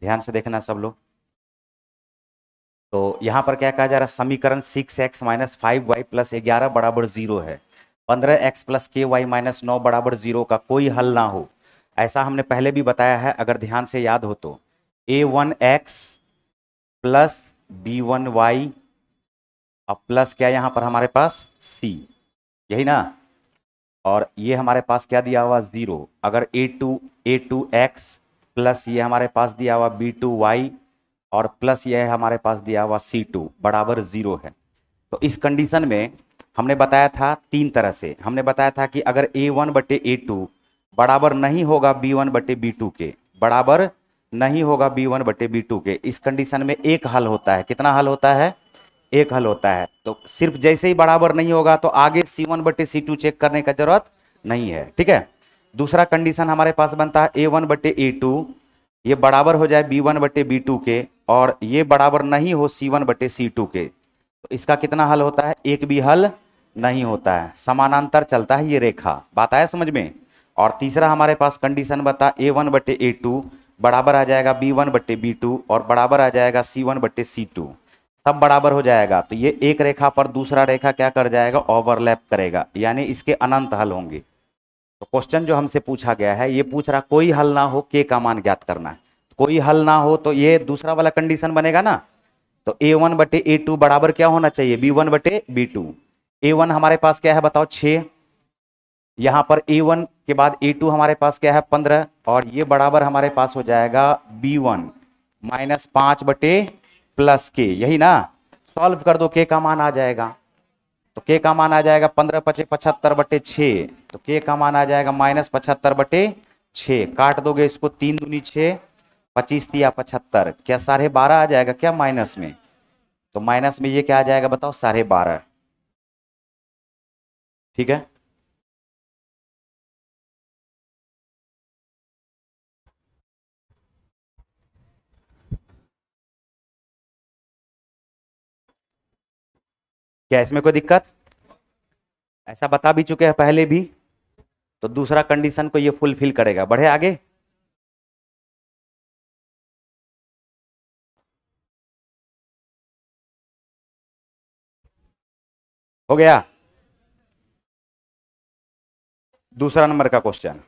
ध्यान से देखना सब लोग। तो यहाँ पर क्या कहा जा रहा है, समीकरण 6x माइनस 5y प्लस 11 बराबर 0 है, 15x प्लस के वाई माइनस 9 बराबर 0 का कोई हल ना हो। ऐसा हमने पहले भी बताया है, अगर ध्यान से याद हो तो a1x प्लस b1y और प्लस क्या यहाँ पर हमारे पास c, यही ना। और ये हमारे पास क्या दिया हुआ 0, अगर a2x प्लस ये हमारे पास दिया हुआ b2y और प्लस ये हमारे पास दिया हुआ c2 बराबर 0 है। तो इस कंडीशन में हमने बताया था तीन तरह से, हमने बताया था कि अगर a1 बटे a2 बराबर नहीं होगा b1 बटे b2 के, बराबर नहीं होगा b1 बटे b2 के, इस कंडीशन में एक हल होता है। कितना हल होता है? एक हल होता है। तो सिर्फ जैसे ही बराबर नहीं होगा तो आगे c1 बटे c2 चेक करने का जरूरत नहीं है, ठीक है। दूसरा कंडीशन हमारे पास बनता है a1 बटे a2 ये बराबर हो जाए b1 बटे b2 के और ये बराबर नहीं हो c1 बटे c2 के, तो इसका कितना हल होता है? एक भी हल नहीं होता है, समानांतर चलता है ये रेखा। बात आया समझ में? और तीसरा हमारे पास कंडीशन बता a1 बटे a2 बराबर आ जाएगा b1 बटे b2 और बराबर आ जाएगा c1 बटे c2, सब बराबर हो जाएगा। तो ये एक रेखा पर दूसरा रेखा क्या कर जाएगा? ओवरलैप करेगा, यानी इसके अनंत हल होंगे। तो क्वेश्चन जो हमसे पूछा गया है ये पूछ रहा कोई हल ना हो के का मान ज्ञात करना है। कोई हल ना हो तो ये दूसरा वाला कंडीशन बनेगा ना। तो a1 बटे a2 बराबर क्या होना चाहिए? b1 बटे b2। a1 हमारे पास क्या है बताओ? 6। यहां पर a1 के बाद a2 हमारे पास क्या है? 15। और ये बराबर हमारे पास हो जाएगा b1 माइनस 5 बटे प्लस के, यही ना। सॉल्व कर दो, के का मान आ जाएगा। तो के का मान आ जाएगा 15 पचे 75 बटे 6, तो के का मान आ जाएगा माइनस 75 बटे 6। काट दोगे इसको, 3 दूनी 6, 25 तिया 75, क्या 12.5 आ जाएगा क्या माइनस में? तो माइनस में ये क्या आ जाएगा बताओ? 12.5, ठीक है। क्या इसमें कोई दिक्कत? ऐसा बता भी चुके हैं पहले भी, तो दूसरा कंडीशन को ये फुलफिल करेगा। बढ़े आगे। हो गया दूसरा नंबर का क्वेश्चन।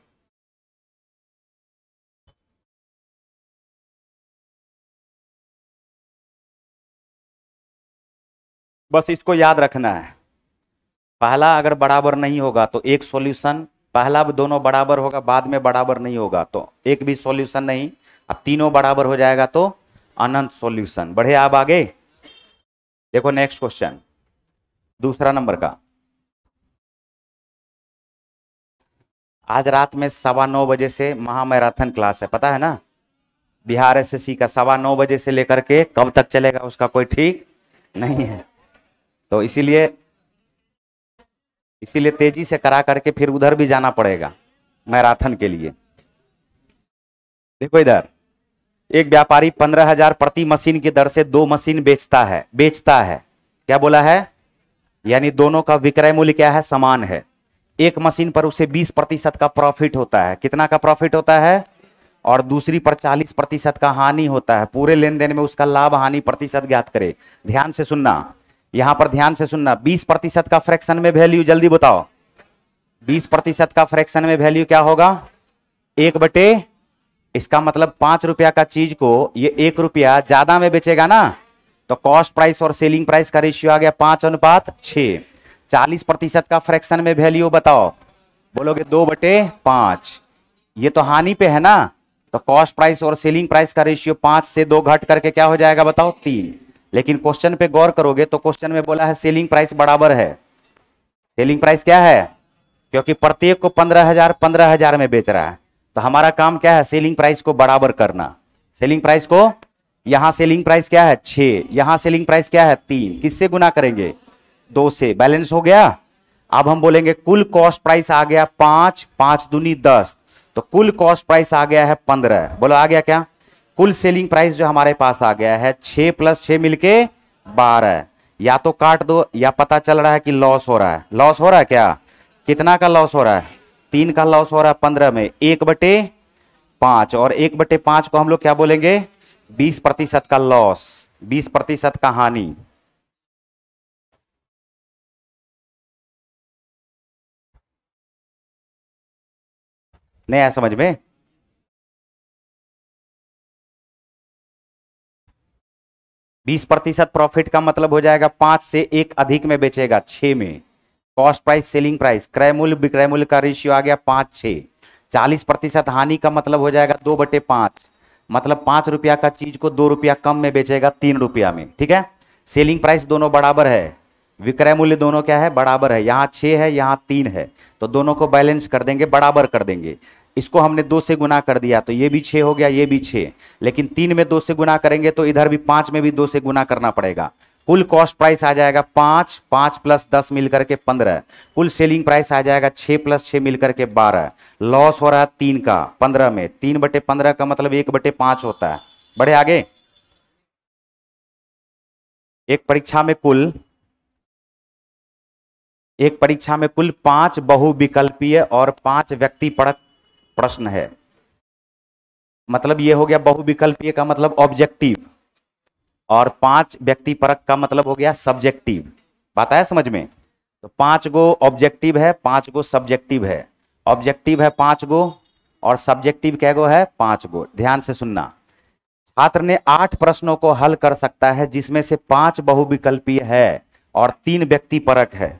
बस इसको याद रखना है, पहला अगर बराबर नहीं होगा तो एक सॉल्यूशन, पहला दोनों बराबर होगा बाद में बराबर नहीं होगा तो एक भी सॉल्यूशन नहीं, अब तीनों बराबर हो जाएगा तो अनंत सॉल्यूशन। बढ़े आप आगे। देखो नेक्स्ट क्वेश्चन दूसरा नंबर का। आज रात में 9:15 बजे से महामैराथन क्लास है, पता है ना। बिहार एसएससी का 9:15 बजे से लेकर के कब तक चलेगा उसका कोई ठीक नहीं है। तो इसीलिए तेजी से करा करके फिर उधर भी जाना पड़ेगा मैराथन के लिए। देखो इधर, एक व्यापारी 15,000 प्रति मशीन की दर से 2 मशीन बेचता है। क्या बोला है? यानी दोनों का विक्रय मूल्य क्या है? समान है। एक मशीन पर उसे 20% का प्रॉफिट होता है। कितना का प्रॉफिट होता है? और दूसरी पर 40% का हानि होता है। पूरे लेन देन में उसका लाभ हानि प्रतिशत ज्ञात करे। ध्यान से सुनना, यहां पर ध्यान से सुनना। 20% का फ्रैक्शन में वैल्यू जल्दी बताओ। 20% का फ्रैक्शन में वैल्यू क्या होगा? 1 बटे, इसका मतलब 5 रुपया का चीज को ये 1 रुपया ज्यादा में बेचेगा ना, तो कॉस्ट प्राइस और सेलिंग प्राइस का रेशियो आ गया 5:6। 40% का फ्रैक्शन में वैल्यू बताओ, बोलोगे 2/5। ये तो हानि पे है ना, तो कॉस्ट प्राइस और सेलिंग प्राइस का रेशियो 5 से 2 घट करके क्या हो जाएगा बताओ? 3। लेकिन क्वेश्चन पे गौर करोगे तो क्वेश्चन में बोला है सेलिंग प्राइस बराबर है। सेलिंग प्राइस क्या है? क्योंकि प्रत्येक को 15,000 में बेच रहा है, तो हमारा काम क्या है? सेलिंग प्राइस को बराबर करना। सेलिंग प्राइस को, यहां सेलिंग प्राइस क्या है? 6, यहां सेलिंग प्राइस क्या है? 3। किससे गुना करेंगे? 2 से। बैलेंस हो गया। अब हम बोलेंगे कुल कॉस्ट प्राइस आ गया 5, 5 दूनी 10, तो कुल कॉस्ट प्राइस आ गया है 15। बोलो आ गया क्या? कुल सेलिंग प्राइस जो हमारे पास आ गया है 6 + 6 मिलके 12। या तो काट दो या पता चल रहा है कि लॉस हो रहा है। लॉस हो रहा है क्या? कितना का लॉस हो रहा है? 3 का लॉस हो रहा है 15 में। 1/5 और 1/5 को हम लोग क्या बोलेंगे? 20% का लॉस, 20% का हानि। नहीं आया समझ में? बीस प्रतिशत प्रॉफिट का मतलब हो जाएगा 5 से 1 अधिक में बेचेगा 6 में। कॉस्ट प्राइस सेलिंग प्राइस, क्रय मूल्य विक्रय मूल्य का रेशियो आ गया 5-6। 40% हानि का मतलब हो जाएगा 2/5, मतलब 5 रुपया का चीज को 2 रुपया कम में बेचेगा 3 रुपया में। ठीक है, सेलिंग प्राइस दोनों बराबर है, विक्रय मूल्य दोनों क्या है, बराबर है। यहाँ 6 है, यहाँ 3 है, तो दोनों को बैलेंस कर देंगे, बराबर कर देंगे। इसको हमने 2 से गुना कर दिया तो ये भी 6 हो गया, ये भी 6, लेकिन 3 में 2 से गुना करेंगे तो इधर भी 5 में भी 2 से गुना करना पड़ेगा। कुल कॉस्ट प्राइस आ जाएगा 5, 5 + 10 मिलकर के 15। कुल सेलिंग प्राइस आ जाएगा 6 + 6 मिलकर के 12। लॉस हो रहा है 3 का 15 में, 3/15 का मतलब 1/5 होता है। बढ़े आगे। एक परीक्षा में कुल 5 बहुविकल्पीय और 5 व्यक्तिपरक प्रश्न है। मतलब ये हो गया बहुविकल्पीय का मतलब ऑब्जेक्टिव, और 5 व्यक्तिपरक का मतलब हो गया सब्जेक्टिव। बात आया समझ में? तो 5 गो ऑब्जेक्टिव है, 5 गो सब्जेक्टिव है। ऑब्जेक्टिव है 5 गो और सब्जेक्टिव कै गो है, 5 गो। ध्यान से सुनना, छात्र ने 8 प्रश्नों को हल कर सकता है, जिसमें से 5 बहुविकल्पीय है और 3 व्यक्तिपरक है।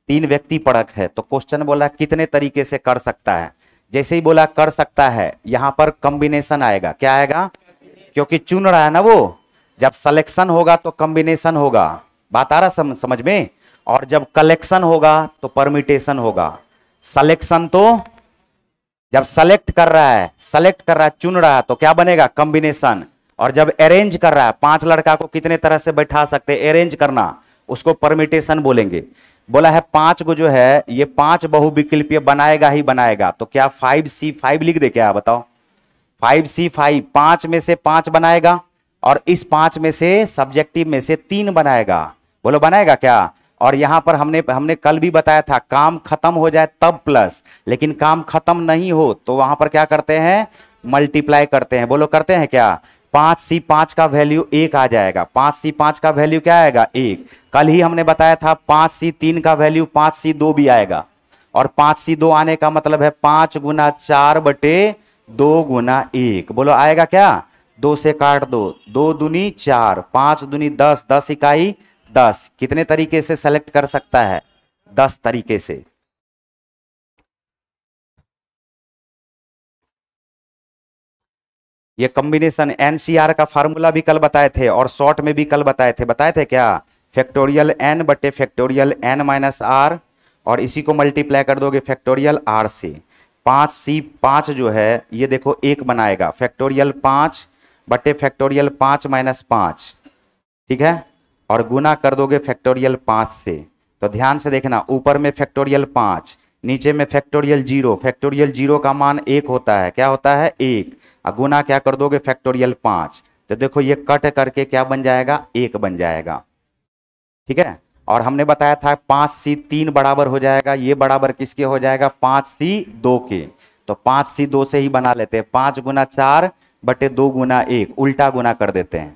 3 व्यक्तिपरक है, तो क्वेश्चन बोला कितने तरीके से कर सकता है। जैसे ही बोला कर सकता है, यहां पर कॉम्बिनेशन आएगा। क्या आएगा? क्योंकि चुन रहा है ना वो, जब सिलेक्शन होगा तो कॉम्बिनेशन होगा। बात आ रहा समझ में? और जब कलेक्शन होगा तो परमिटेशन होगा। सिलेक्शन तो जब सेलेक्ट कर रहा है, चुन रहा है, तो क्या बनेगा? कॉम्बिनेशन। और जब अरेंज कर रहा है, 5 लड़का को कितने तरह से बैठा सकते, अरेंज करना, उसको परमिटेशन बोलेंगे। बोला है 5 को जो है ये 5 बहुविकल्पीय बनाएगा ही बनाएगा, तो क्या 5C5 लिख दे क्या? बताओ 5C5, 5 में से 5 बनाएगा और इस 5 में से सब्जेक्टिव में से 3 बनाएगा। बोलो बनाएगा क्या? और यहां पर हमने कल भी बताया था, काम खत्म हो जाए तब प्लस, लेकिन काम खत्म नहीं हो तो वहां पर क्या करते हैं? मल्टीप्लाई करते हैं। बोलो करते हैं क्या? 5C5 का वैल्यू 1 आ जाएगा। 5C5 का वैल्यू क्या आएगा? 1। कल ही हमने बताया था 5C3 का वैल्यू 5C2 भी आएगा, और 5C2 आने का मतलब है 5 × 4/2 × 1। बोलो आएगा क्या? 2 से काट दो, 2 दूनी 4, 5 दूनी 10, 10 इकाई 10। कितने तरीके से सेलेक्ट कर सकता है? 10 तरीके से। ये कॉम्बिनेशन एनसीआर का फार्मूला भी कल बताए थे और शॉर्ट में भी कल बताए थे क्या? फैक्टोरियल n बटे फैक्टोरियल n-r, और इसी को मल्टीप्लाई कर दोगे फैक्टोरियल r से। 5C5 जो है ये देखो 1 बनाएगा, फैक्टोरियल 5 बटे फैक्टोरियल 5 - 5, ठीक है, और गुना कर दोगे फैक्टोरियल 5 से। तो ध्यान से देखना, ऊपर में फैक्टोरियल 5, नीचे में फैक्टोरियल 0। फैक्टोरियल 0 का मान 1 होता है। क्या होता है? 1। गुना क्या कर दोगे? फैक्टोरियल 5। तो देखो ये कट करके क्या बन जाएगा? 1 बन जाएगा। ठीक है, और हमने बताया था 5C3 बराबर हो जाएगा, ये बराबर किसके हो जाएगा? 5C2 के। तो 5C2 से ही बना लेते हैं, 5 × 4/2 × 1, उल्टा गुना कर देते हैं।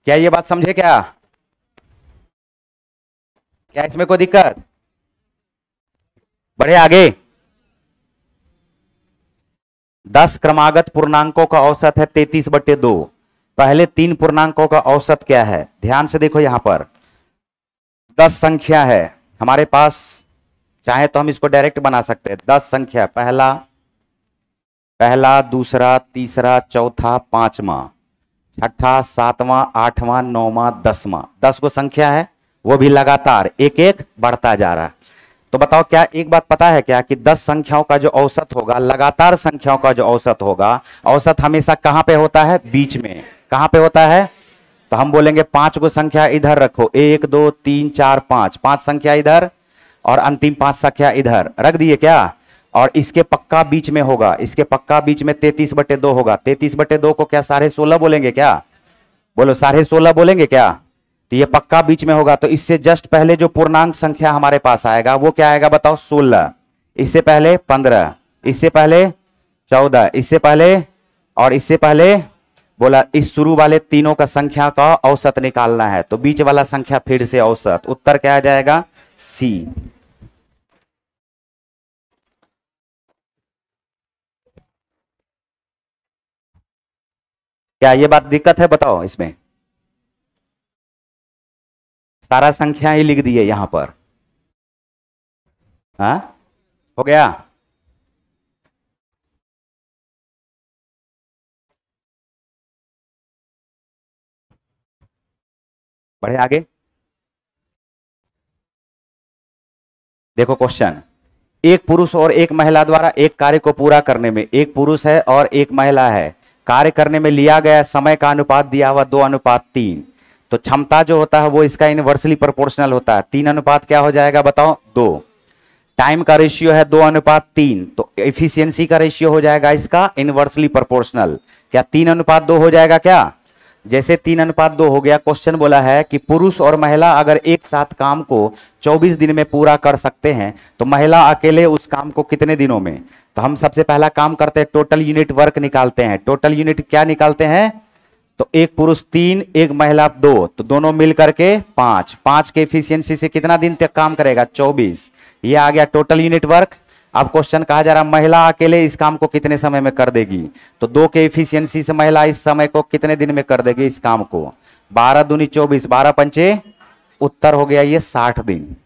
क्या ये बात समझे क्या? क्या इसमें कोई दिक्कत? बढ़े आगे। 10 क्रमागत पूर्णांकों का औसत है 33/2। पहले 3 पूर्णांकों का औसत क्या है? ध्यान से देखो, यहां पर 10 संख्या है हमारे पास, चाहे तो हम इसको डायरेक्ट बना सकते हैं। 10 संख्या, पहला, दूसरा, तीसरा, चौथा, 5वां, 6ठा, 7वां, 8वां, 9वां, 10वां। 10 को संख्या है, वो भी लगातार एक एक बढ़ता जा रहा है। तो बताओ क्या एक बात पता है क्या कि 10 संख्याओं का जो औसत होगा, लगातार संख्याओं का जो औसत होगा, औसत हमेशा कहां पे होता है? बीच में। कहां पे होता है? तो हम बोलेंगे 5 को संख्या इधर रखो, 1 2 3 4 5, 5 संख्या इधर और अंतिम 5 संख्या इधर रख दिए क्या? और इसके पक्का बीच में होगा, इसके पक्का बीच में 33/2 होगा। 33/2 को क्या 16.5 बोलेंगे क्या? बोलो 16.5 बोलेंगे क्या? तो ये पक्का बीच में होगा। तो इससे जस्ट पहले जो पूर्णांक संख्या हमारे पास आएगा वो क्या आएगा? बताओ 16। इससे पहले 15, इससे पहले 14, इससे पहले और इससे पहले बोला इस शुरू वाले तीनों का संख्या का औसत निकालना है, तो बीच वाला संख्या फिर से औसत, उत्तर क्या आ जाएगा? सी। क्या ये बात दिक्कत है? बताओ इसमें। सारा संख्या ही लिख दिए यहां पर। हाँ, हो गया। बढ़े आगे। देखो क्वेश्चन, एक पुरुष और एक महिला द्वारा एक कार्य को पूरा करने में, एक पुरुष है और एक महिला है, कार्य करने में लिया गया समय का अनुपात दिया हुआ 2:3। तो क्षमता जो होता है वो इसका इनवर्सली प्रोपोर्शनल होता है। 3 अनुपात क्या हो जाएगा बताओ? 2। टाइम का रेशियो है 2:3, तो एफिशिएंसी का रेशियो हो जाएगा इसका इनवर्सली प्रोपोर्शनल। क्या 3:2 हो जाएगा? क्या जैसे 3:2 हो गया, क्वेश्चन बोला है कि पुरुष और महिला अगर एक साथ काम को 24 दिन में पूरा कर सकते हैं तो महिला अकेले उस काम को कितने दिनों में? तो हम सबसे पहला काम करते हैं, टोटल यूनिट वर्क निकालते हैं। टोटल यूनिट क्या निकालते हैं? तो एक पुरुष 3, एक महिला 2, तो दोनों मिल करके 5। 5 के एफिशिएंसी से कितना दिन तक काम करेगा? 24। ये आ गया टोटल यूनिट वर्क। अब क्वेश्चन कहा जा रहा है महिला अकेले इस काम को कितने समय में कर देगी? तो 2 के एफिशिएंसी से महिला इस समय को कितने दिन में कर देगी इस काम को? 12 दूनी 24, 12 पंचे, उत्तर हो गया ये 60 दिन।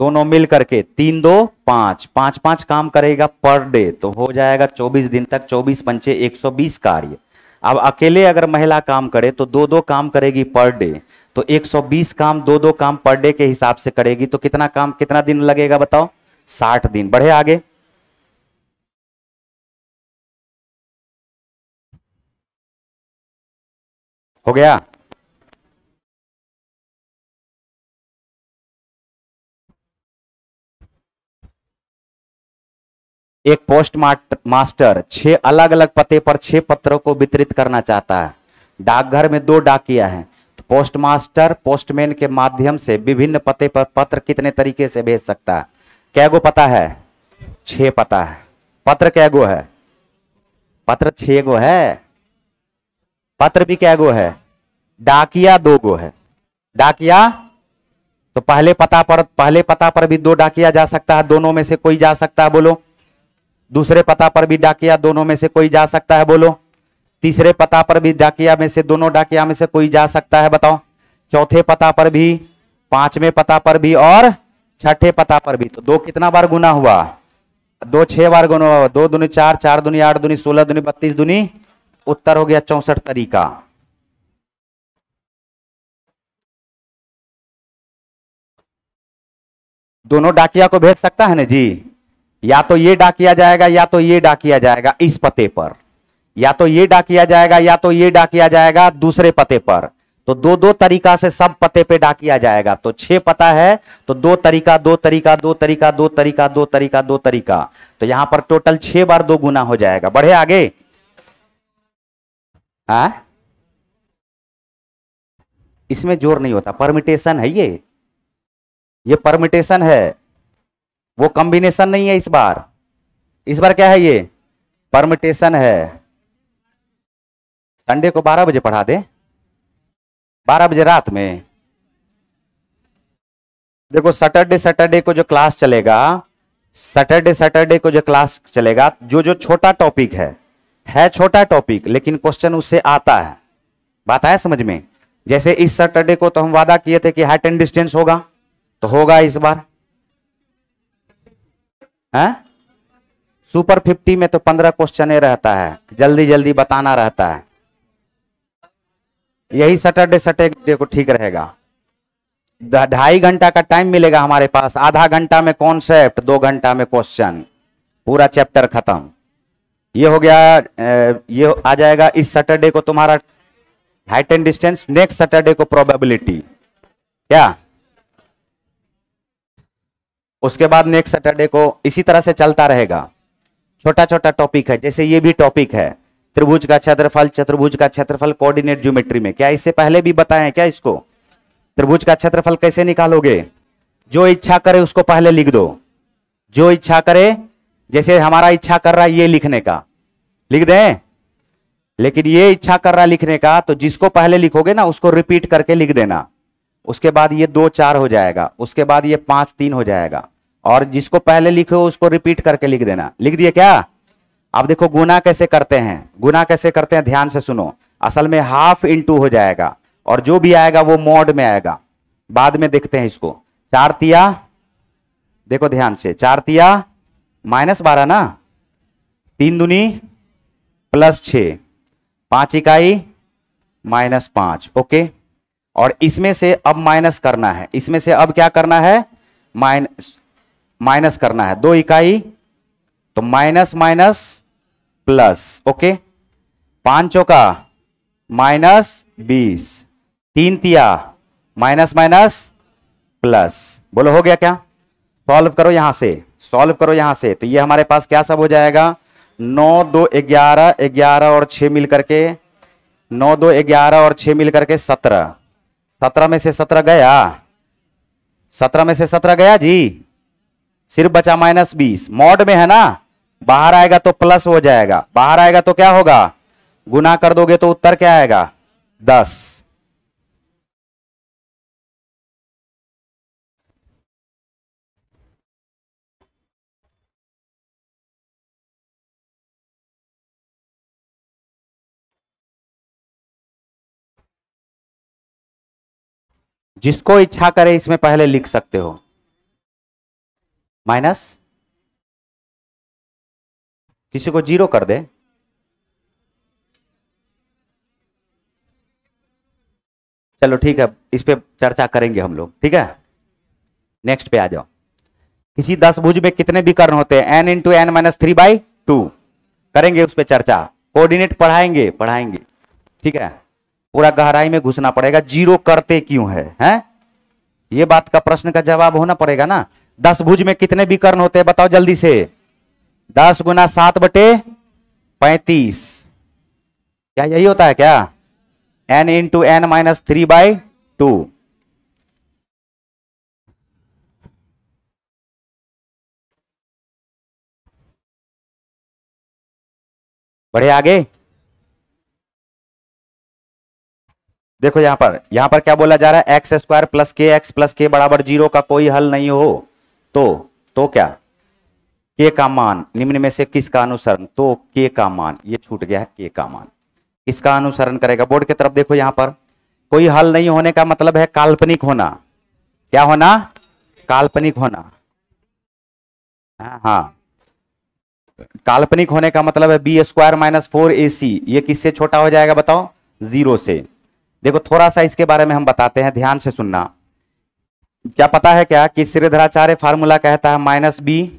दोनों मिल करके 3, 2, 5, 5 काम करेगा पर डे, तो हो जाएगा 24 दिन तक। 24 पंचे 120 कार्य। अब अकेले अगर महिला काम करे तो 2 काम करेगी पर डे, तो 120 काम 2 काम पर डे के हिसाब से करेगी, तो कितना काम कितना दिन लगेगा बताओ? 60 दिन। बढ़े आगे। हो गया। एक पोस्ट मास्टर 6 अलग अलग पते पर 6 पत्रों को वितरित करना चाहता है। डाकघर में 2 डाकिया हैं, तो पोस्ट मास्टर पोस्टमैन के माध्यम से विभिन्न पते पर पत्र कितने तरीके से भेज सकता है? क्या गो पता है? 6 पता है। पत्र क्या गो है? पत्र 6 गो है। पत्र भी क्या गो है? डाकिया 2 गो है। डाकिया तो पहले पता पर भी 2 डाकिया जा सकता है, दोनों में से कोई जा सकता है, बोलो। दूसरे पता पर भी डाकिया, दोनों में से कोई जा सकता है, बोलो। तीसरे पता पर भी डाकिया में से, दोनों डाकिया में से कोई जा सकता है, बताओ। चौथे पता पर भी, 5वें पता पर भी और 6ठे पता पर भी। तो 2 कितना बार गुना हुआ? 2 6 बार गुना हुआ। 2 दूनी 4, 4 दूनी 8, दूनी 16, दूनी 32, दूनी, उत्तर हो गया 64 तरीका। दोनों डाकिया को भेज सकता है ना जी। या तो ये डाकिया जाएगा या तो ये डाकिया जाएगा इस पते पर, या तो ये डाकिया जाएगा या तो ये डाकिया जाएगा दूसरे पते पर। तो 2 तरीका से सब पते पे डाकिया जाएगा। तो 6 पता है तो 2 तरीका, 2 तरीका, 2 तरीका, 2 तरीका, 2 तरीका, 2 तरीका। तो यहां पर टोटल 6 बार 2 गुना हो जाएगा। बढ़े आगे। इसमें जोर नहीं होता, परमिटेशन है ये परमिटेशन है, वो कॉम्बिनेशन नहीं है। इस बार क्या है? ये परमिटेशन है। संडे को 12 बजे पढ़ा दे, 12 बजे रात में। देखो सैटरडे को जो क्लास चलेगा, सैटरडे को जो क्लास चलेगा, जो छोटा टॉपिक है छोटा टॉपिक, लेकिन क्वेश्चन उससे आता है। बात आया समझ में? जैसे इस सैटरडे को तो हम वादा किए थे कि हाइट एंड डिस्टेंस होगा, तो होगा इस बार। सुपर 50 में तो 15 क्वेश्चन रहता है, जल्दी जल्दी बताना रहता है। यही सैटरडे को ठीक रहेगा। 2.5 घंटा का टाइम मिलेगा हमारे पास। आधा घंटा में कॉन्सेप्ट, 2 घंटा में क्वेश्चन, पूरा चैप्टर खत्म। ये हो गया। ये आ जाएगा इस सैटरडे को तुम्हारा height and distance, next Saturday को प्रोबेबिलिटी। क्या उसके बाद नेक्स्ट सैटरडे को इसी तरह से चलता रहेगा। छोटा छोटा टॉपिक है, जैसे ये भी टॉपिक है, त्रिभुज का क्षेत्रफल, चतुर्भुज का क्षेत्रफल कोऑर्डिनेट ज्योमेट्री में। क्या इससे पहले भी बताएं क्या इसको? त्रिभुज का क्षेत्रफल कैसे निकालोगे? जो इच्छा करे उसको पहले लिख दो, जो इच्छा करे। जैसे हमारा इच्छा कर रहा है ये लिखने का, लिख दें, लेकिन ये इच्छा कर रहा है लिखने का, तो जिसको पहले लिखोगे ना उसको रिपीट करके लिख देना। उसके बाद ये 2 4 हो जाएगा, उसके बाद ये 5 3 हो जाएगा, और जिसको पहले लिखो उसको रिपीट करके लिख देना। लिख दिए क्या? अब देखो गुना कैसे करते हैं, गुना कैसे करते हैं, ध्यान से सुनो। असल में हाफ इंटू हो जाएगा, और जो भी आएगा वो मॉड में आएगा, बाद में देखते हैं इसको। 4 तिया, देखो ध्यान से, 4 तिया -12 ना, 3 दूनी +6, 5 इकाई -5। ओके, और इसमें से अब माइनस करना है, इसमें से अब क्या करना है, माइनस करना है। 2 इकाई तो माइनस माइनस प्लस। ओके, 5 चौका -20, 3 तिया माइनस माइनस प्लस। बोलो हो गया क्या? सॉल्व करो यहां से, सॉल्व करो यहां से। तो ये हमारे पास क्या सब हो जाएगा, 9 2 11, 11 और 6 मिलकर के 9 2 11 और 6 मिलकर के 17, 17 में से 17 गया, 17 में से 17 गया जी, सिर्फ बचा -20। मॉड में है ना, बाहर आएगा तो प्लस हो जाएगा, बाहर आएगा तो क्या होगा, गुना कर दोगे तो उत्तर क्या आएगा, 10। जिसको इच्छा करे इसमें पहले लिख सकते हो माइनस, किसी को 0 कर दे। चलो ठीक है, इस पे चर्चा करेंगे हम लोग, ठीक है। नेक्स्ट पे आ जाओ। किसी 10 भुज में कितने विकर्ण होते हैं, n इंटू एन माइनस 3/2, करेंगे उस पे चर्चा, कोऑर्डिनेट पढ़ाएंगे पढ़ाएंगे, ठीक है। पूरा गहराई में घुसना पड़ेगा, 0 करते क्यों है, हैं? ये बात का प्रश्न का जवाब होना पड़ेगा ना। 10 भुज में कितने विकर्ण होते हैं बताओ जल्दी से। 10 गुना 7/35, क्या यही होता है क्या, n इंटू एन माइनस 3/2। बढ़े आगे, देखो यहां पर क्या बोला जा रहा है, x² + kx + k = 0 का कोई हल नहीं हो तो क्या, k का मान निम्न में से किसका अनुसरण, तो k का मान, ये छूट गया है, k का मान इसका अनुसरण करेगा। बोर्ड की तरफ देखो, यहां पर कोई हल नहीं होने का मतलब है काल्पनिक होना। क्या होना, काल्पनिक होना। हाँ, काल्पनिक होने का मतलब है b² - 4ac, ये किससे छोटा हो जाएगा बताओ, 0 से। देखो थोड़ा सा इसके बारे में हम बताते हैं, ध्यान से सुनना। क्या पता है क्या कि श्रीधराचार्य फार्मूला कहता है -b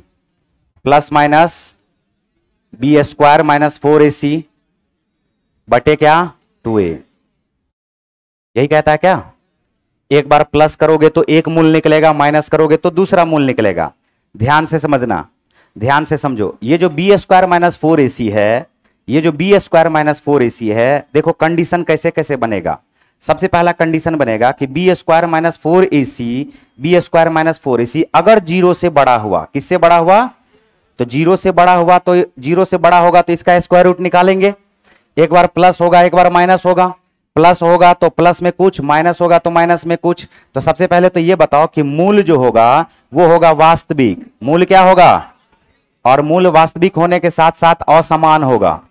± b² - 4ac बटे क्या, 2a, यही कहता है क्या। एक बार प्लस करोगे तो एक मूल निकलेगा, माइनस करोगे तो दूसरा मूल निकलेगा। ध्यान से समझना, ध्यान से समझो। ये जो b² - 4ac है, ये जो b² - 4ac है, देखो कंडीशन कैसे कैसे बनेगा। सबसे पहला कंडीशन बनेगा कि b² - 4ac अगर 0 से बड़ा हुआ, किससे बड़ा हुआ, तो 0 से बड़ा हुआ, तो 0 से बड़ा होगा तो इसका स्क्वायर रूट निकालेंगे। एक बार प्लस होगा, एक बार माइनस होगा, प्लस होगा तो प्लस में कुछ, माइनस होगा तो माइनस में कुछ। तो सबसे पहले तो ये बताओ कि मूल जो होगा वो होगा वास्तविक। मूल क्या होगा, और मूल वास्तविक होने के साथ साथ असमान होगा।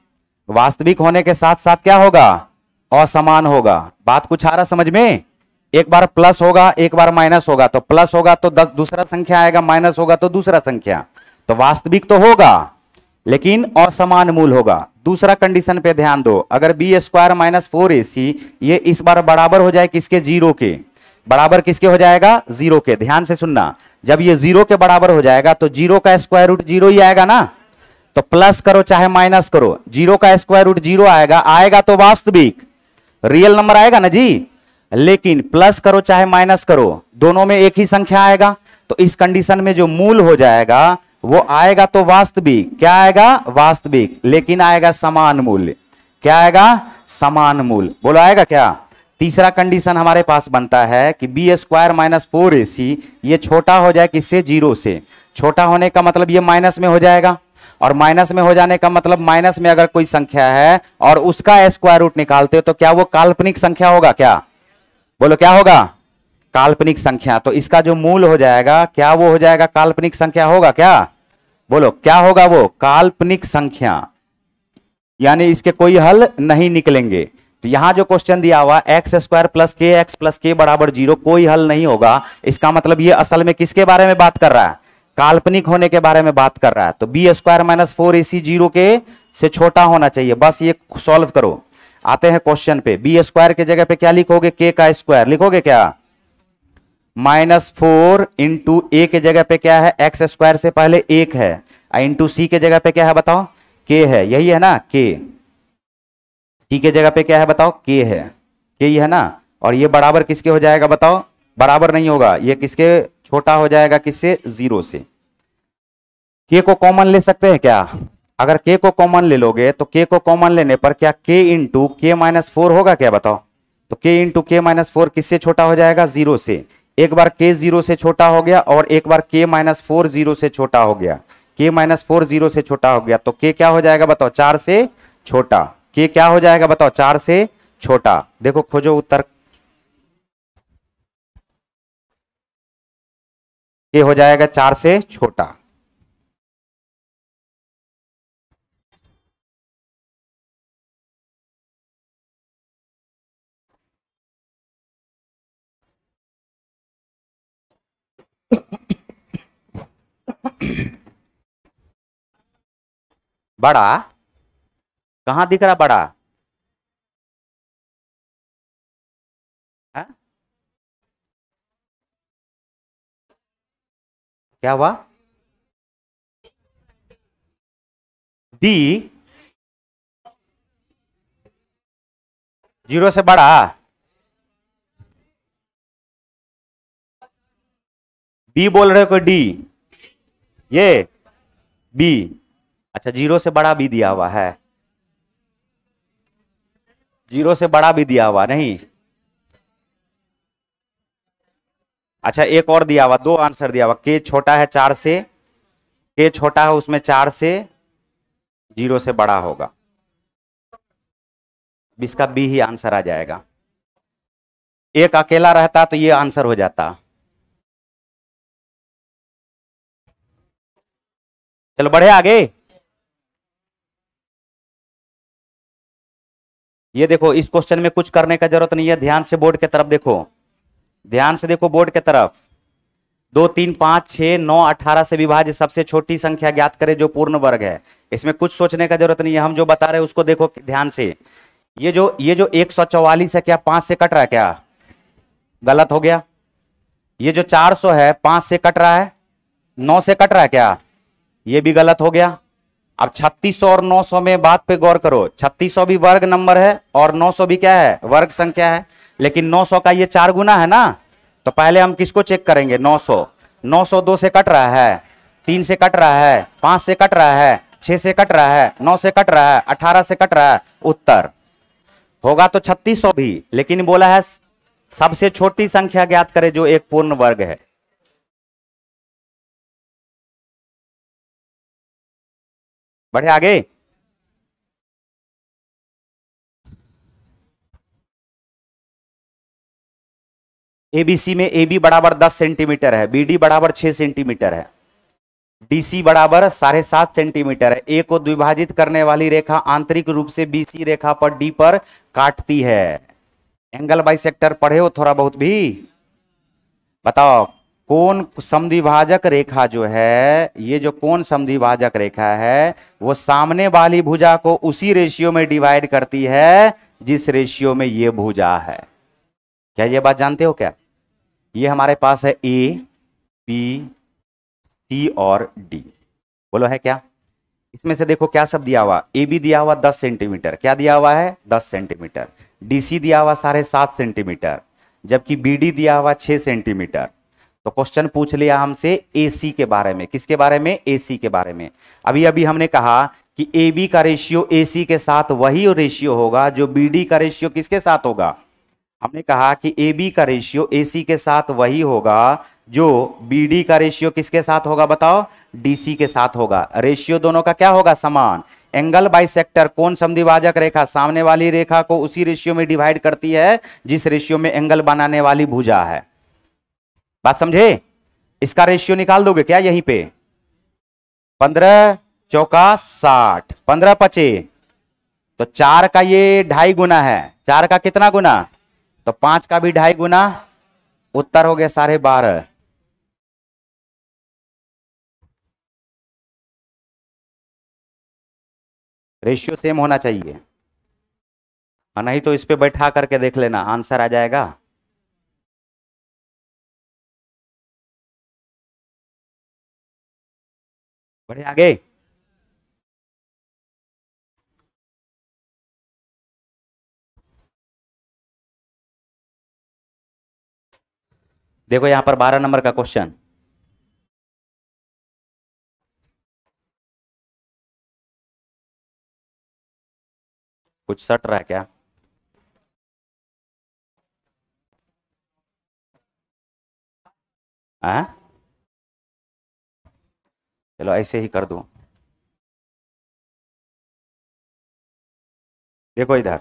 वास्तविक होने के साथ साथ क्या होगा, असमान होगा। बात कुछ आ रहा समझ में। एक बार प्लस होगा, एक बार माइनस होगा, तो प्लस होगा तो दूसरा संख्या आएगा, माइनस होगा तो दूसरा संख्या। तो वास्तविक तो होगा लेकिन असमान मूल होगा। दूसरा कंडीशन पे ध्यान दो, अगर b² - 4ac ये इस बार बराबर हो जाए किसके, 0 के। बराबर किसके हो जाएगा, 0 के। ध्यान से सुनना, जब ये 0 के बराबर हो जाएगा तो 0 का स्क्वायर रूट 0 ही आएगा ना। तो प्लस करो चाहे माइनस करो, 0 का स्क्वायर रूट 0 आएगा, आएगा तो वास्तविक रियल नंबर आएगा ना जी। लेकिन प्लस करो चाहे माइनस करो, दोनों में एक ही संख्या आएगा। तो इस कंडीशन में जो मूल हो जाएगा वो आएगा तो वास्तविक। क्या आएगा, वास्तविक, लेकिन आएगा समान मूल्य। क्या आएगा, समान मूल। बोलो आएगा क्या। तीसरा कंडीशन हमारे पास बनता है कि बी स्क्वायर माइनस 4ac ये छोटा हो जाए किससे, 0 से। छोटा होने का मतलब ये माइनस में हो जाएगा, और माइनस में हो जाने का मतलब माइनस में अगर कोई संख्या है और उसका स्क्वायर रूट निकालते हो तो क्या वो काल्पनिक संख्या होगा क्या? बोलो क्या होगा? काल्पनिक संख्या। तो इसका जो मूल हो जाएगा क्या वो हो जाएगा काल्पनिक संख्या होगा क्या? बोलो क्या होगा वो? काल्पनिक संख्या, यानी इसके कोई हल नहीं निकलेंगे। तो यहां जो क्वेश्चन दिया हुआ एक्स स्क्वायर प्लस के एक्स प्लस के बराबर 0, कोई हल नहीं होगा। इसका मतलब ये असल में किसके बारे में बात कर रहा है? काल्पनिक होने के बारे में बात कर रहा है। तो बी स्क्वायर माइनस 4ac 0 के से छोटा होना चाहिए, बस ये सॉल्व करो। आते हैं क्वेश्चन पे। बी स्क्वायर के जगह पे क्या लिखोगे? के का स्क्वायर लिखोगे क्या? -4 इंटू ए के जगह पे क्या है? एक्स स्क्वायर से पहले 1 है, इंटू सी के जगह पे क्या है बताओ? के है, यही है ना के। सी के जगह पे क्या है बताओ? के है, के ही है ना। और ये बराबर किसके हो जाएगा बताओ? बराबर नहीं होगा, ये किसके छोटा हो जाएगा? किससे? 0 से। के को कॉमन ले सकते हैं क्या? अगर के को कॉमन ले लोगे तो के को कॉमन लेने पर क्या के इंटू के माइनस 4 होगा क्या बताओ? तो के इंटू के माइनस 4 किससे छोटा हो जाएगा? 0 से। एक बार के 0 से छोटा हो गया और एक बार के माइनस 4 0 से छोटा हो गया। के माइनस 4 0 से छोटा हो गया तो के क्या हो जाएगा बताओ? 4 से छोटा। के क्या हो जाएगा बताओ? 4 से छोटा। देखो खोजो उत्तर। के हो जाएगा 4 से छोटा। बड़ा कहां दिख रहा? बड़ा है? क्या हुआ? डी 0 से बड़ा? बी बोल रहे हो? डी ये बी। अच्छा 0 से बड़ा भी दिया हुआ है? 0 से बड़ा भी दिया हुआ नहीं? अच्छा एक और दिया हुआ, 2 आंसर दिया हुआ। के छोटा है 4 से, के छोटा है उसमें 4 से, 0 से बड़ा होगा। इसका बी ही आंसर आ जाएगा। एक अकेला रहता तो ये आंसर हो जाता। चलो बढ़े आगे। ये देखो इस क्वेश्चन में कुछ करने का जरूरत नहीं है, ध्यान से बोर्ड की तरफ देखो, ध्यान से देखो बोर्ड की तरफ। 2 3 5 6 9 18 से विभाज्य सबसे छोटी संख्या ज्ञात करे जो पूर्ण वर्ग है। इसमें कुछ सोचने का जरूरत नहीं है, हम जो बता रहे हैं उसको देखो ध्यान से। ये जो 144 है क्या 5 से कट रहा है क्या? गलत हो गया। ये जो 400 है 5 से कट रहा है, 9 से कट रहा है क्या? ये भी गलत हो गया। अब 3600 और 900 में बात पे गौर करो। 3600 भी वर्ग नंबर है और 900 भी क्या है? वर्ग संख्या है। लेकिन 900 का ये 4 गुना है ना, तो पहले हम किसको चेक करेंगे? 900। 900 2 से कट रहा है, 3 से कट रहा है, 5 से कट रहा है, 6 से कट रहा है, 9 से कट रहा है, 18 से कट रहा है। उत्तर होगा तो 3600 भी, लेकिन बोला है सबसे छोटी संख्या ज्ञात करे जो एक पूर्ण वर्ग है। बढ़े आगे। एबीसी में ए बी बराबर 10 सेंटीमीटर है, बी डी बराबर 6 सेंटीमीटर है, डीसी बराबर 7.5 सेंटीमीटर है। ए को द्विभाजित करने वाली रेखा आंतरिक रूप से बीसी रेखा पर डी पर काटती है। एंगल बाइसेक्टर पढ़े हो थोड़ा बहुत भी? बताओ कौन समद्विभाजक रेखा जो है, ये जो कौन समद्विभाजक रेखा है वो सामने वाली भुजा को उसी रेशियो में डिवाइड करती है जिस रेशियो में ये भुजा है। क्या ये बात जानते हो क्या? ये हमारे पास है ए बी सी और डी। बोलो है क्या? इसमें से देखो क्या सब दिया हुआ। ए बी दिया हुआ 10 सेंटीमीटर, क्या दिया हुआ है? 10 सेंटीमीटर। डीसी दिया हुआ 7.5 सेंटीमीटर, जबकि बीडी दिया हुआ 6 सेंटीमीटर। तो क्वेश्चन पूछ लिया हमसे एसी के बारे में। किसके बारे में? एसी के बारे में। अभी अभी हमने कहा कि ए बी का रेशियो एसी के साथ वही रेशियो होगा जो बीडी का रेशियो किसके साथ होगा? हमने कहा कि ए बी का रेशियो ए सी के साथ वही होगा जो बी डी का रेशियो किसके साथ होगा बताओ, डी सी के साथ होगा। रेशियो दोनों का क्या होगा, समान। एंगल बाइसेक्टर कौन समद्विभाजक रेखा सामने वाली रेखा को उसी रेशियो में डिवाइड करती है जिस रेशियो में एंगल बनाने वाली भुजा है। बात समझे? इसका रेशियो निकाल दोगे क्या यहीं पे, 15 चौका 60, 15 पचे तो 4 का ये 2.5 गुना है, 4 का कितना गुना, तो 5 का भी 2.5 गुना, उत्तर हो गया 12.5। रेशियो सेम होना चाहिए, और नहीं तो इस पे बैठा करके देख लेना, आंसर आ जाएगा। बढ़े आगे। देखो यहां पर 12 नंबर का क्वेश्चन, कुछ सट रहा है क्या? चलो ऐसे ही कर दूं। देखो इधर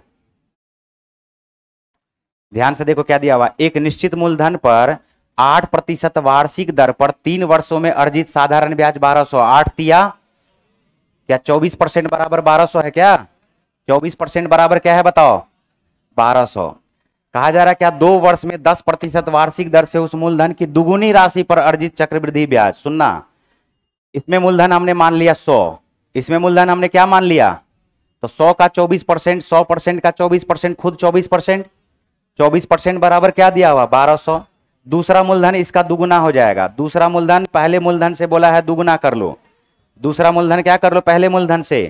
ध्यान से देखो क्या दिया हुआ, एक निश्चित मूलधन पर 8% वार्षिक दर पर 3 वर्षों में अर्जित साधारण ब्याज 1200। 8 तिया क्या 24% बराबर 1200 है क्या? 24% बराबर क्या है बताओ, 1200। कहा जा रहा है क्या 2 वर्ष में 10% वार्षिक दर से उस मूलधन की दुगुनी राशि पर अर्जित चक्रवृद्धि ब्याज। सुनना, इसमें मूलधन हमने मान लिया 100, इसमें मूलधन हमने क्या मान लिया, तो 100 का 24%, 100% का 24%, खुद 24%, 24% बराबर क्या दिया हुआ 1200। दूसरा मूलधन इसका दुगुना हो जाएगा, दूसरा मूलधन पहले मूलधन से बोला है दुगुना कर लो, दूसरा मूलधन क्या कर लो पहले मूलधन से।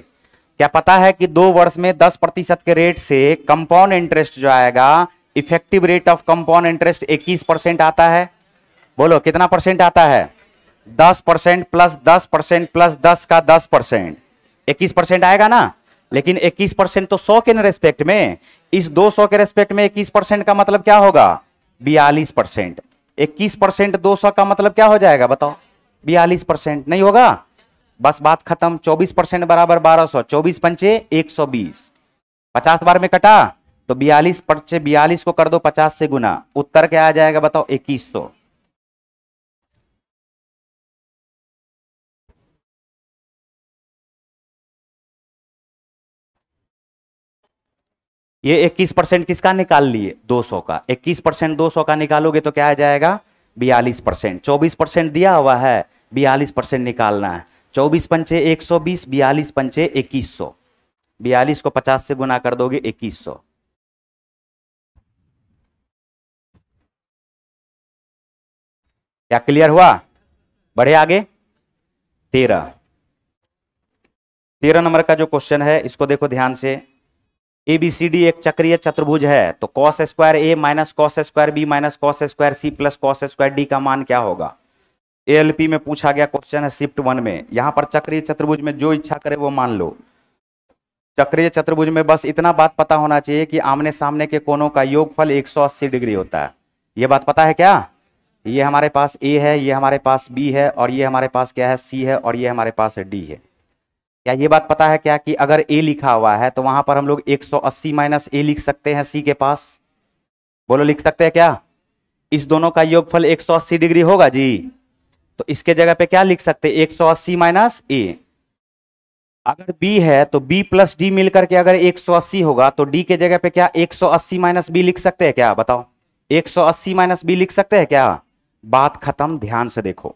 क्या पता है कि 2 वर्ष में 10% के रेट से कंपाउंड इंटरेस्ट जो आएगा, effective rate of compound interest 21% आता है। बोलो कितना परसेंट आता है, 10% प्लस 10% प्लस 10 का 10%, 21% आएगा ना। लेकिन 21% तो 100 के रेस्पेक्ट में, इस 200 के रेस्पेक्ट में 21% का मतलब क्या होगा 42%। 21% 200 का मतलब क्या हो जाएगा बताओ, 42% नहीं होगा। बस बात खत्म। 24% बराबर 1200, 24 पंचे 120, 50 बार में कटा तो 42 पंचे 42 को कर दो 50 से गुना, उत्तर क्या आ जाएगा बताओ 2100। ये 21% किसका निकाल लिए 200 का, 21% 200 का निकालोगे तो क्या आ जाएगा 42%। 24% दिया हुआ है, 42% निकालना है। 24 पंचे 120, 42 पंचे 2100, 42 को 50 से गुना कर दोगे 2100। क्या क्लियर हुआ? बढ़े आगे। 13 नंबर का जो क्वेश्चन है इसको देखो ध्यान से। एबीसीडी एक चक्रीय चतुर्भुज है, तो cos square A minus cos square B minus cos square C plus cos square D का मान क्या होगा। एएलपी में पूछा गया क्वेश्चन है शिफ्ट 1 में। यहां पर चक्रीय चतुर्भुज में जो इच्छा करे वो मान लो। चक्रीय चतुर्भुज में बस इतना बात पता होना चाहिए कि आमने सामने के कोणों का योगफल 180 डिग्री होता है। ये बात पता है क्या? ये हमारे पास ए है, ये हमारे पास बी है, और ये हमारे पास क्या है सी है, और ये हमारे पास डी है। क्या ये बात पता है क्या कि अगर ए लिखा हुआ है तो वहां पर हम लोग 180 माइनस ए लिख सकते हैं सी के पास। बोलो लिख सकते हैं क्या? इस दोनों का योगफल 180 डिग्री होगा जी, तो इसके जगह पे क्या लिख सकते हैं 180 माइनस ए। अगर बी है तो बी प्लस डी मिलकर के अगर 180 होगा तो डी के जगह पे क्या 180 माइनस बी लिख सकते हैं क्या बताओ, 180 माइनस बी लिख सकते हैं क्या? बात खत्म। ध्यान से देखो,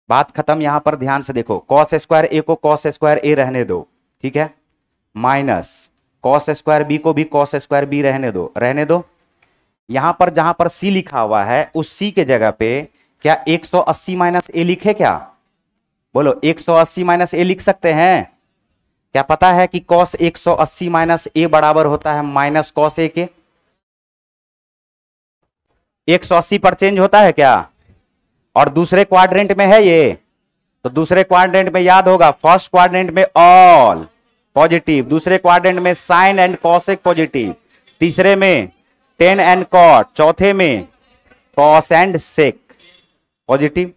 बात खत्म। यहां पर ध्यान से देखो, कॉस स्क्वायर ए को कॉस स्क्वायर ए रहने दो, ठीक है, माइनस कॉस स्क्वायर बी को भी कॉस स्क्वायर बी रहने दो, रहने दो। यहां पर जहां पर सी लिखा हुआ है उस सी के जगह पे क्या 180 माइनस ए लिखे क्या? बोलो 180 माइनस ए लिख सकते हैं? क्या पता है कि कॉस 180 माइनस ए बराबर होता है माइनस कॉस ए के। 180 पर चेंज होता है क्या? और दूसरे क्वाड्रेंट में है ये, तो दूसरे क्वाड्रेंट में याद होगा, फर्स्ट क्वाड्रेंट में ऑल पॉजिटिव, दूसरे क्वाड्रेंट में साइन एंड कॉसेक पॉजिटिव, तीसरे में टेन एंड कॉट, चौथे में कॉस एंड सेक पॉजिटिव।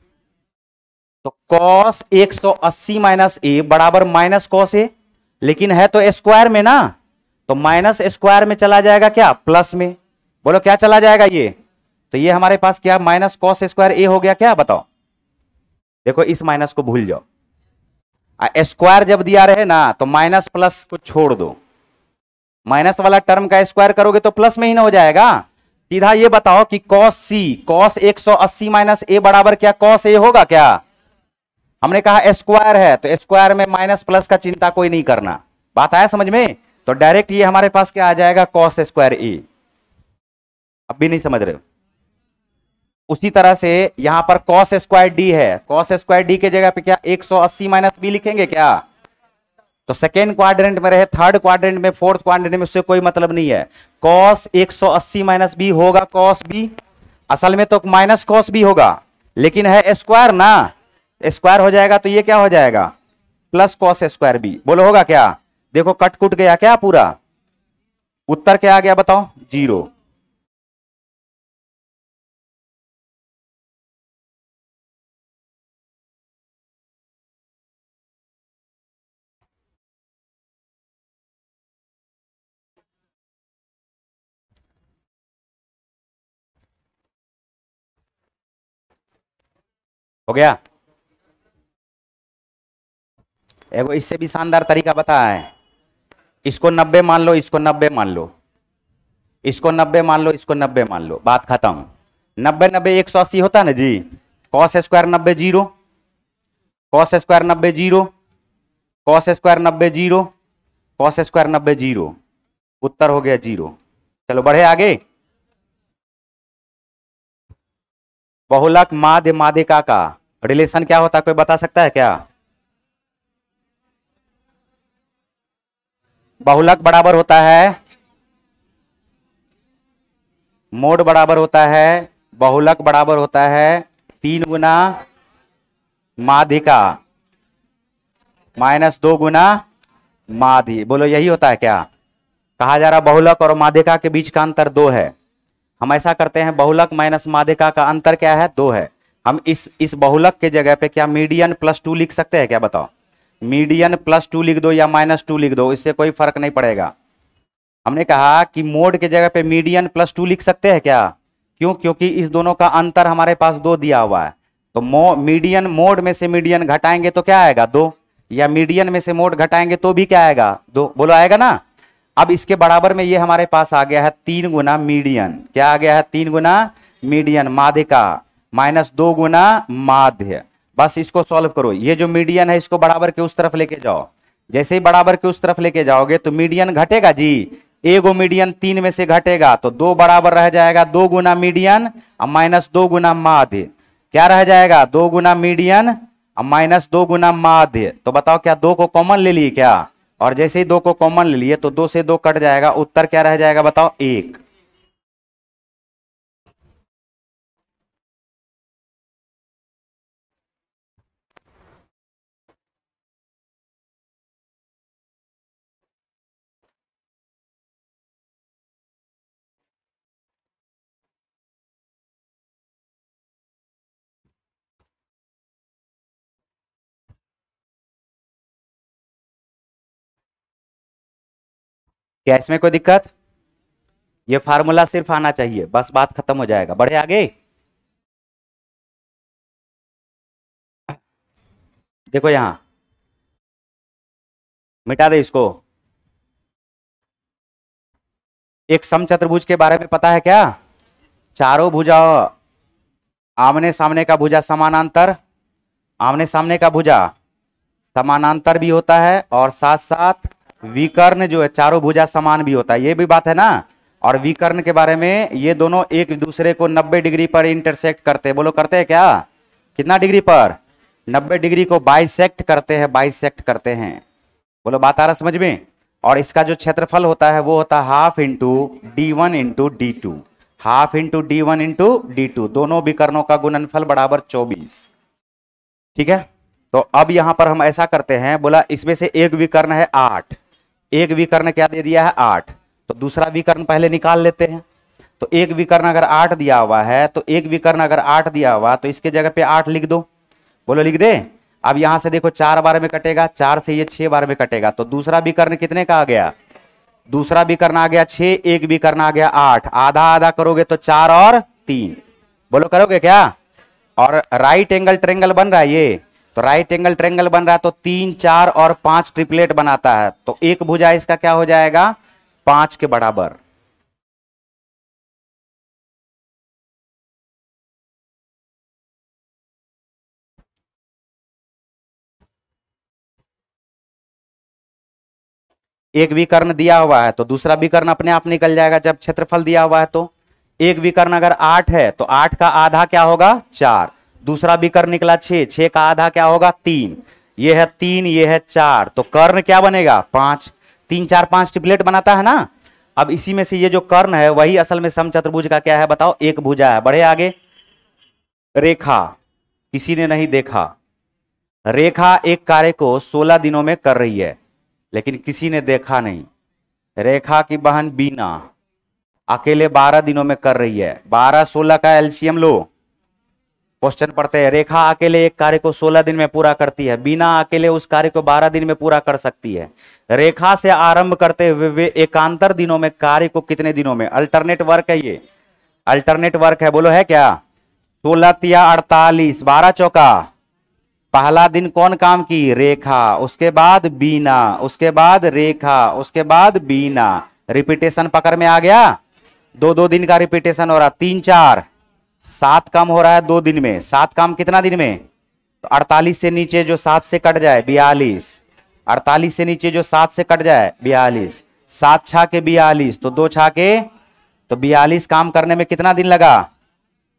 तो कॉस 180 माइनस ए बराबर माइनस कॉस ए, लेकिन है तो स्क्वायर में ना, तो माइनस स्क्वायर में चला जाएगा क्या, प्लस में। बोलो क्या चला जाएगा ये, तो ये हमारे पास क्या माइनस कॉस स्क्वायर ए हो गया क्या, बताओ। देखो इस माइनस को भूल जाओ, स्क्वायर जब दिया रहे ना तो माइनस प्लस को छोड़ दो, माइनस वाला टर्म का स्क्वायर करोगे तो प्लस में ही ना हो जाएगा। सीधा ये बताओ कि कॉस सी, कॉस 180 माइनस ए बराबर क्या कॉस ए होगा क्या। हमने कहा स्क्वायर है तो स्क्वायर में माइनस प्लस का चिंता कोई नहीं करना, बात आया समझ में। तो डायरेक्ट ये हमारे पास क्या आ जाएगा कॉस स्क्वायर ए। अब भी नहीं समझ रहे हो, उसी तरह से यहां पर कॉस स्क्वायर डी है, कॉस स्क्वायर डी के जगह पे क्या 180 माइनस बी लिखेंगे क्या। तो सेकेंड क्वाड्रेंट में रहे, थर्ड क्वाड्रेंट में, फोर्थ क्वाड्रेंट में, उससे कोई मतलब नहीं है। कॉस 180 माइनस बी होगा कॉस बी, असल में तो माइनस कॉस बी होगा, लेकिन है स्क्वायर ना, स्क्वायर हो जाएगा तो ये क्या हो जाएगा प्लस कॉस स्क्वायर बी। बोलो होगा क्या, देखो कट कुट गया क्या पूरा, उत्तर क्या आ गया बताओ, 0। हो गया। एगो इससे भी शानदार तरीका बता है, इसको 90 मान लो, इसको 90 मान लो, इसको 90 मान लो, इसको 90 मान लो, बात खत्म। 90 90 180 होता ना जी, cos square 90 0, cos square 90 0, cos square 90 0, cos square 90 0, उत्तर हो गया 0। चलो बढ़े आगे। बहुलक माध्य माध्यिका का रिलेशन क्या होता है, कोई बता सकता है क्या। बहुलक बराबर होता है, मोड बराबर होता है, बहुलक बराबर होता है 3 गुना माध्यिका माइनस 2 गुना माध्य। बोलो यही होता है क्या, कहा जा रहा बहुलक और माध्यिका के बीच का अंतर 2 है। हम ऐसा करते हैं, बहुलक माइनस माध्यिका का अंतर क्या है 2 है। हम इस बहुलक के जगह पे क्या मीडियन प्लस 2 लिख सकते हैं क्या, बताओ। मीडियन प्लस 2 लिख दो या माइनस 2 लिख दो, इससे कोई फर्क नहीं पड़ेगा। हमने कहा कि मोड के जगह पे मीडियन प्लस 2 लिख सकते हैं क्या, क्यों, क्योंकि इस दोनों का अंतर हमारे पास 2 दिया हुआ है। तो मीडियन, मोड में से मीडियन घटाएंगे तो क्या आएगा 2, या मीडियन में से मोड घटाएंगे तो भी क्या आएगा 2। बोलो आएगा ना। अब इसके बराबर में ये हमारे पास आ गया है 3 गुना मीडियन, क्या आ गया है 3 गुना मीडियन माध्यिका माइनस 2 गुना माध्य। बस इसको सॉल्व करो, ये जो मीडियन है इसको बराबर के उस तरफ लेके जाओ। जैसे ही बराबर के उस तरफ लेके जाओगे तो मीडियन घटेगा जी, एगो मीडियन 3 में से घटेगा तो 2 बराबर रह जाएगा 2 गुना मीडियन और माइनस 2 गुना माध्य। क्या रह जाएगा 2 गुना मीडियन और माइनस 2 गुना माध्य। तो बताओ क्या 2 को कॉमन ले लिए क्या, और जैसे ही 2 को कॉमन ले लिए तो 2 से 2 कट जाएगा, उत्तर क्या रह जाएगा बताओ 1। क्या इसमें कोई दिक्कत, ये फार्मूला सिर्फ आना चाहिए, बस बात खत्म हो जाएगा। बढ़े आगे। देखो यहां मिटा दे इसको। एक समचतुर्भुज के बारे में पता है क्या, चारों भुजा आमने सामने का भुजा समानांतर, आमने सामने का भुजा समानांतर भी होता है, और साथ साथ विकर्ण जो है चारों भुजा समान भी होता है, ये भी बात है ना। और विकर्ण के बारे में, ये दोनों एक दूसरे को 90 डिग्री पर इंटरसेक्ट करते हैं। बोलो करते हैं क्या, कितना डिग्री पर, 90 डिग्री को बाइसेक्ट करते हैं, बाइसेक्ट करते हैं। बोलो बात आ रहा समझ में। और इसका जो क्षेत्रफल होता है वो होता है half into D1 into D2, half into D1 into D2, दोनों विकर्णों का गुणनफल बराबर 24। ठीक है, तो अब यहां पर हम ऐसा करते हैं, बोला इसमें से एक विकर्ण है 8, एक विकर्ण क्या दे दिया है 8, तो दूसरा विकर्ण पहले निकाल लेते हैं। तो एक विकर्ण अगर 8 दिया हुआ है, तो एक विकर्ण अगर 8 दिया हुआ तो इसके जगह पे 8 लिख दो। बोलो लिख दे। अब यहां से देखो 4 बार में कटेगा, 4 से ये 6 बार में कटेगा, तो दूसरा विकर्ण कितने का आ गया? दूसरा विकर्ण आ गया 6, एक विकर्ण आ गया 8, आधा आधा करोगे तो 4 और 3। बोलो करोगे क्या? और राइट एंगल ट्रेंगल बन रहा है ये, तो राइट एंगल ट्रेंगल बन रहा है तो 3, 4 और 5 ट्रिपलेट बनाता है, तो एक भुजा इसका क्या हो जाएगा? 5 के बराबर। एक विकर्ण दिया हुआ है तो दूसरा विकर्ण अपने आप निकल जाएगा जब क्षेत्रफल दिया हुआ है। तो एक विकर्ण अगर 8 है तो 8 का आधा क्या होगा? 4। दूसरा विकर्ण निकला 6, 6 का आधा क्या होगा? 3। ये है 3, ये है 4, तो कर्ण क्या बनेगा? 5। 3, 4, 5 ट्रिपलेट बनाता है ना। अब इसी में से ये जो कर्ण है वही असल में समचतुर्भुज का क्या है बताओ? एक भुजा है। बढ़े आगे। रेखा, किसी ने नहीं देखा। रेखा एक कार्य को 16 दिनों में कर रही है, लेकिन किसी ने देखा नहीं। रेखा की बहन बीना अकेले 12 दिनों में कर रही है। 12 16 का एलसीएम लो। क्वेश्चन पढ़ते हैं। रेखा अकेले एक कार्य को 16 दिन में पूरा करती है, बीना अकेले उस कार्य को 12 दिन में पूरा कर सकती है। रेखा से आरंभ करते हुए वे एकांतर दिनों में कार्य को कितने दिनों में? अल्टरनेट वर्क है ये, अल्टरनेट वर्क है। बोलो है क्या? 16 तिया 48, 12 चौका। पहला दिन कौन काम की? रेखा। उसके बाद बीना, उसके बाद रेखा, उसके बाद बीना। रिपीटेशन पकड़ में आ गया। 2-2 दिन का रिपीटेशन हो रहा। 3, 4, 7 काम हो रहा है 2 दिन में। 7 काम कितना दिन में? तो 48 से नीचे जो 7 से कट जाए 42। 48 से नीचे जो 7 से कट जाए 42। 7 छा के 42, तो 2 छा के तो 42 काम करने में कितना दिन लगा?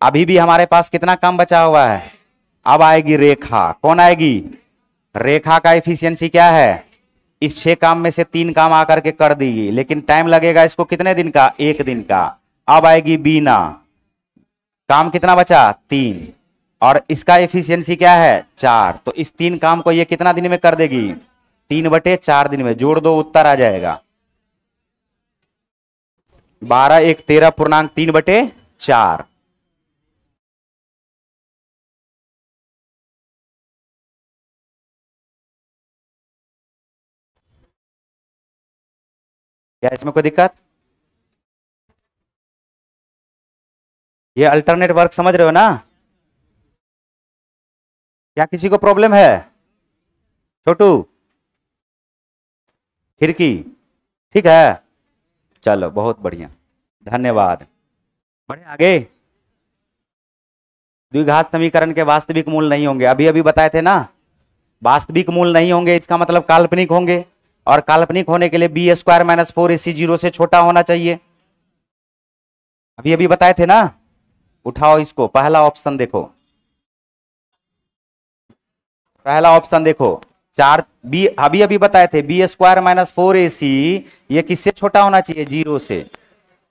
अभी भी हमारे पास कितना काम बचा हुआ है? अब आएगी रेखा। कौन आएगी? रेखा का एफिशिएंसी क्या है? इस 6 काम में से 3 काम आकर के कर देगी, लेकिन टाइम लगेगा इसको कितने दिन का? 1 दिन का। अब आएगी बीना। काम कितना बचा? 3। और इसका एफिशिएंसी क्या है? 4। तो इस 3 काम को ये कितना दिन में कर देगी? 3/4 दिन में। जोड़ दो, उत्तर आ जाएगा 12 1 13 पूर्णांक 3/4। क्या इसमें कोई दिक्कत? ये अल्टरनेट वर्क समझ रहे हो ना? क्या किसी को प्रॉब्लम है? छोटू, खिड़की, ठीक है, चलो बहुत बढ़िया, धन्यवाद। बढ़े आगे। द्विघात समीकरण के वास्तविक मूल नहीं होंगे, अभी अभी बताए थे ना। वास्तविक मूल नहीं होंगे इसका मतलब काल्पनिक होंगे, और काल्पनिक होने के लिए बी स्क्वायर माइनस 4ac 0 से छोटा होना चाहिए। अभी अभी बताए थे ना। उठाओ इसको, पहला ऑप्शन देखो, पहला ऑप्शन देखो। 4 बी अभी अभी बताए थे, बी स्क्वायर माइनस 4ac ये किससे छोटा होना चाहिए? 0 से,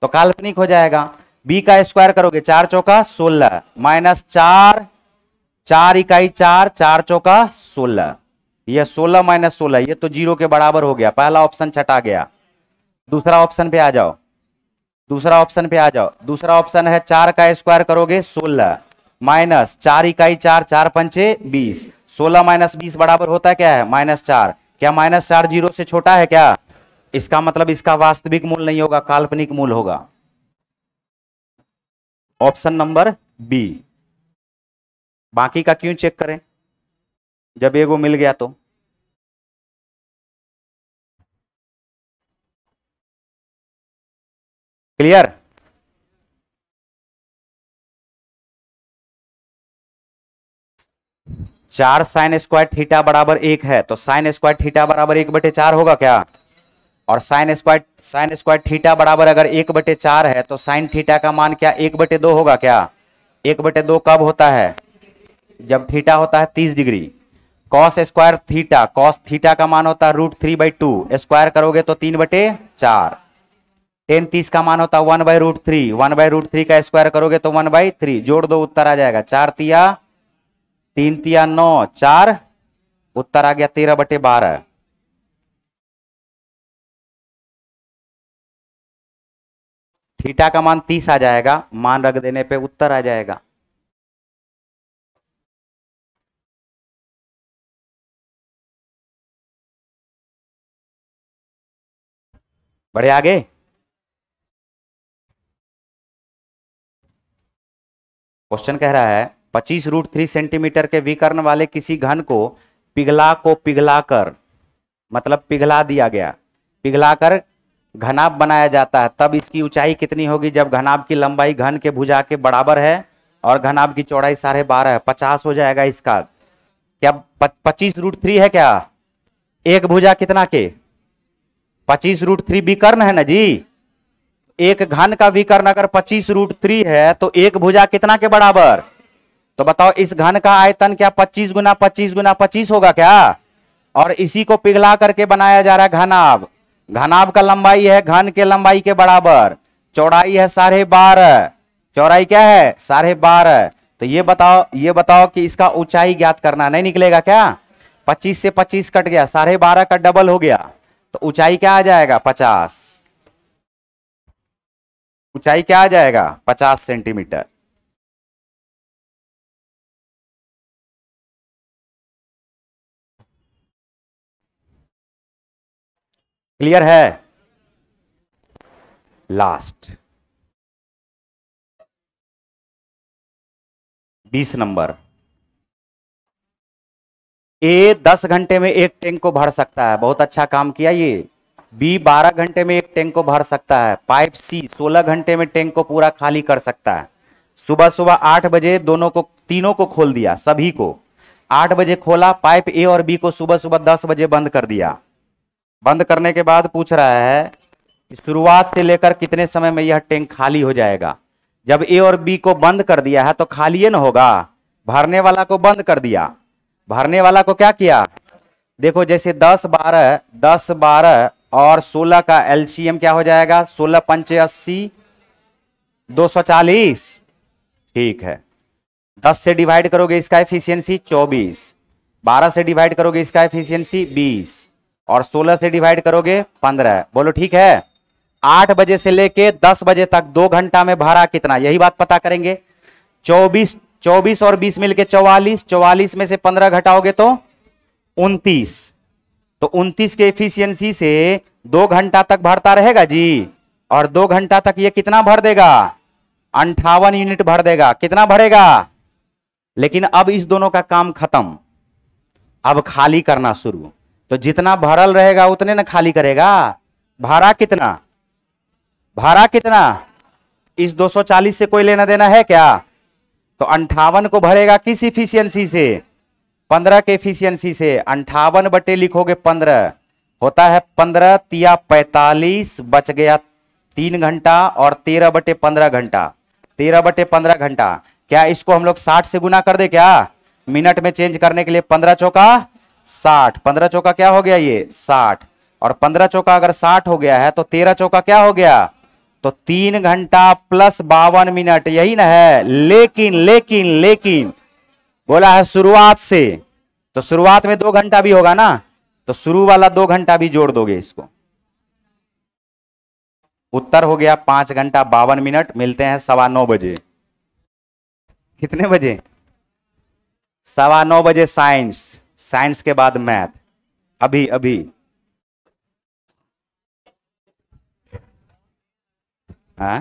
तो काल्पनिक हो जाएगा। बी का स्क्वायर करोगे 4 चौका 16 माइनस 4, 4 इकाई 4, 4 चौका 16, ये 16 माइनस 16 ये तो 0 के बराबर हो गया। पहला ऑप्शन छटा गया। दूसरा ऑप्शन पे आ जाओ, दूसरा ऑप्शन पे आ जाओ। दूसरा ऑप्शन है 4 का स्क्वायर करोगे 16 माइनस 4 इकाई 4, 4 पंचे 20, 16 माइनस 20 बराबर होता है क्या है? -4। क्या -4 0 से छोटा है क्या? इसका मतलब इसका वास्तविक मूल नहीं होगा, काल्पनिक मूल होगा। Option number B. बाकी का क्यों चेक करें जब एगो मिल गया तो? क्लियर? चार साइन स्क्वायर थीटा बराबर 1 है, तो साइन स्क्वायर थीटा बराबर 1/4 होगा क्या? और साइन स्क्वायर थीटा बराबर अगर 1/4 है तो साइन थीटा का मान क्या 1/2 होगा क्या? 1/2 कब होता है? जब थीटा होता है 30 degree. Cos square theta, cos theta का मान होता है √3/2, स्क्वायर करोगे तो 3/4। टेन 30 का मान होता है 1/√3, 1/√3 का स्क्वायर करोगे तो 1/3। जोड़ दो, उत्तर आ जाएगा 4 तिया 3 तिया 9, 4, उत्तर आ गया 13/12। थीटा का मान 30 आ जाएगा, मान रख देने पे उत्तर आ जाएगा। बढ़े आगे। क्वेश्चन कह रहा है 25√3 सेंटीमीटर के विकर्ण वाले किसी घन को पिघलाकर, मतलब पिघला दिया गया, पिघलाकर घनाभ बनाया जाता है, तब इसकी ऊंचाई कितनी होगी जब घनाभ की लंबाई घन के भुजा के बराबर है और घनाभ की चौड़ाई 12.5 है। 50 हो जाएगा इसका। क्या 25√3 है क्या? एक भुजा कितना के? 25√3 विकर्ण है ना जी। एक घन का विकर्ण अगर 25√3 है तो एक भुजा कितना के बराबर? तो बताओ इस घन का आयतन क्या 25 गुना 25 गुना 25 होगा क्या? और इसी को पिघला करके बनाया जा रहा है घनाभ। घनाभ का लंबाई है घन के लंबाई के बराबर, चौड़ाई है 12.5, चौड़ाई क्या है 12.5। तो ये बताओ कि इसका ऊंचाई ज्ञात करना, नहीं निकलेगा क्या? 25 से 25 कट गया, 12.5 का डबल हो गया, तो ऊंचाई क्या आ जाएगा 50। ऊंचाई क्या आ जाएगा 50 सेंटीमीटर। क्लियर है? Last 20 number. ए 10 घंटे में एक टैंक को भर सकता है, बहुत अच्छा काम किया ये। बी 12 घंटे में एक टैंक को भर सकता है। पाइप सी 16 घंटे में टैंक को पूरा खाली कर सकता है। सुबह सुबह 8 बजे तीनों को खोल दिया, सभी को 8 बजे खोला। पाइप ए और बी को सुबह सुबह 10 बजे बंद कर दिया। बंद करने के बाद पूछ रहा है कि शुरुआत से लेकर कितने समय में यह टैंक खाली हो जाएगा। जब ए और बी को बंद कर दिया है तो खाली न होगा, भरने वाला को बंद कर दिया। भरने वाला को क्या किया? देखो जैसे 10 12 और 16 का एलसीएम क्या हो जाएगा? 16 पंचे 80, 240। ठीक है, 10 से डिवाइड करोगे इसका एफिशिएंसी 24, 12 से डिवाइड करोगे इसका एफिशिएंसी 20 और 16 से डिवाइड करोगे 15। बोलो ठीक है। 8 बजे से लेके 10 बजे तक 2 घंटा में भरा कितना, यही बात पता करेंगे। 24 और 20 मिलके 44, 44 में से 15 घटाओगे तो 29। तो 29 के एफिशिएंसी से 2 घंटा तक भरता रहेगा जी, और 2 घंटा तक ये कितना भर देगा? 58 यूनिट भर देगा। कितना भरेगा? लेकिन अब इस दोनों का काम खत्म, अब खाली करना शुरू। तो जितना भरल रहेगा उतने ना खाली करेगा। भरा कितना? भरा कितना? इस 240 से कोई लेना देना है क्या? तो 58 को भरेगा किस इफिशियंसी से? 15 के इफिशियंसी से। 58 बटे लिखोगे 15, होता है 15 तिया 45, बच गया 3 घंटा और 13 बटे 15 घंटा। 13 बटे 15 घंटा। क्या इसको हम लोग 60 से गुना कर दे क्या? मिनट में चेंज करने के लिए 15 चौका 60, 15 चौका क्या हो गया ये 60, और 15 चौका अगर 60 हो गया है तो 13 चौका क्या हो गया? तो 3 घंटा प्लस 52 मिनट, यही ना है। लेकिन लेकिन लेकिन बोला है शुरुआत से, तो शुरुआत में 2 घंटा भी होगा ना, तो शुरू वाला 2 घंटा भी जोड़ दोगे इसको। उत्तर हो गया 5 घंटा 52 मिनट। मिलते हैं 9:15 बजे। कितने बजे? 9:15 बजे। साइंस के बाद मैथ। अभी अभी हाँ